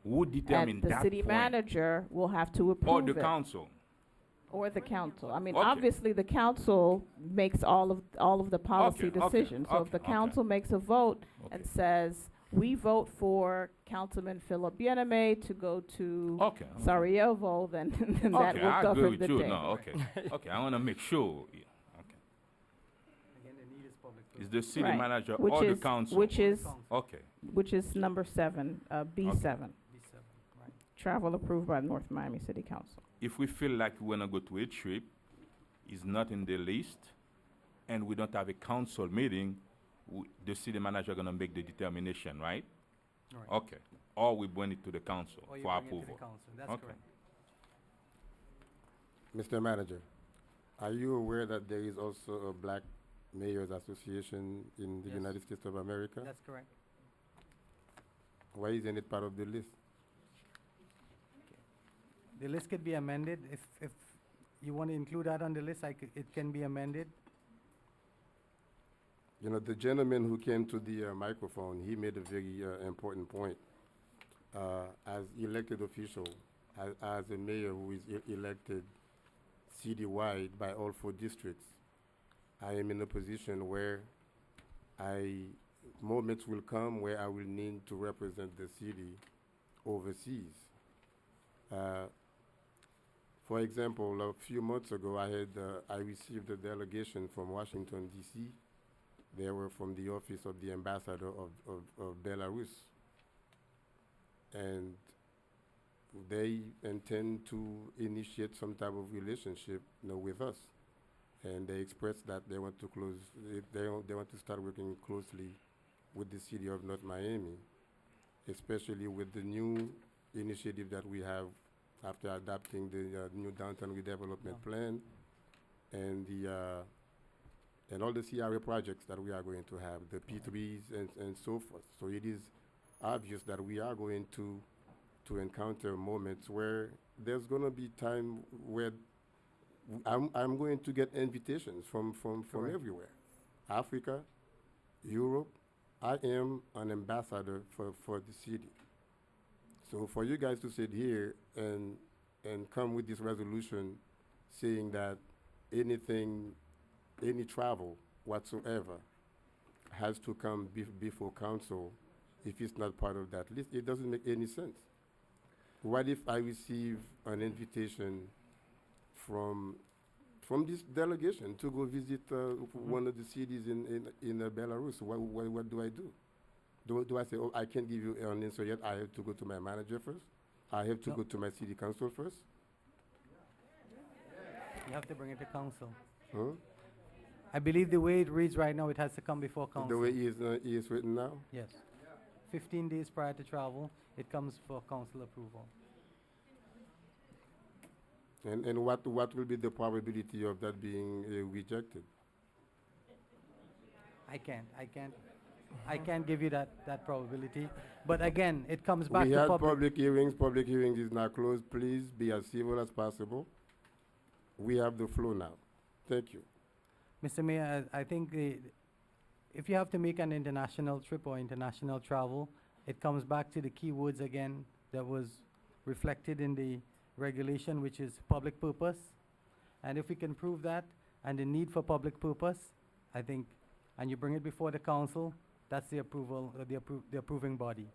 Who determine And the that city point? manager will have to approve Or the it. council? Or the council. I mean, Okay. obviously, the council makes all of the policy Okay, okay, decisions. So if the okay, okay. council makes a vote and says, we vote for Councilman Philip Yeneme to go to Okay. Sarajevo, then, then that Okay, will I agree govern with the you. day. No, okay. Okay, I want to make sure. Yeah, okay. Is the city Right. manager Which or the is- council? which is- Okay. Which is number 7, B7. Travel approved by North Miami City Council. If we feel like we want to go to a trip, it's not in the list, and we don't have a council meeting, the city manager going to make the determination, right? Right. Okay. Or we bring it to the council Or you for bring it to the approval. council. That's Okay. correct. Mr. Manager, are you aware that there is also a Black Mayors Association in the Yes. United States of America? That's correct. Why isn't it part of the list? The list could be amended. If you want to include that on the list, it can be amended. You know, the gentleman who came to the microphone, he made a very important point. As elected official, as a mayor who is elected citywide by all 4 districts, I am in a position where moments will come where I will need to represent the city overseas. For example, a few months ago, I received a delegation from Washington, D.C. They were from the office of the ambassador of Belarus. And they intend to initiate some type of relationship, with us. And they expressed that they want to they want to start working closely with the city of North Miami, especially with the new initiative that we have after adopting the new downtown redevelopment plan and and all the CRA projects that we are going to have, the P3s and so forth. So it is obvious that we are going to encounter moments where there's going to be time where I'm going to get invitations from Correct. everywhere. Africa, Europe. I am an ambassador for the city. So for you guys to sit here and come with this resolution saying that any travel whatsoever has to come before council if it's not part of that list, it doesn't make any sense. What if I receive an invitation from this delegation to go visit one of the cities in Belarus? What do I do? Do I say, oh, I can't give you an answer yet, I have to go to my manager first? I have to No. go to my city council first? You have to bring it to council. Huh? I believe the way it reads right now, it has to come before council. The way it is written now? Yes. 15 days prior to travel, it comes for council approval. And what will be the probability of that being rejected? I can't give you that probability. But again, it comes back We to had public. public hearings is now closed. Please be as civil as possible. We have the floor now. Thank you. Mr. Mayor, I think if you have to make an international trip or international travel, it comes back to the key words again that was reflected in the regulation, which is public purpose. And if we can prove that and the need for public purpose, I think, and you bring it before the council, that's the approval, the approving body.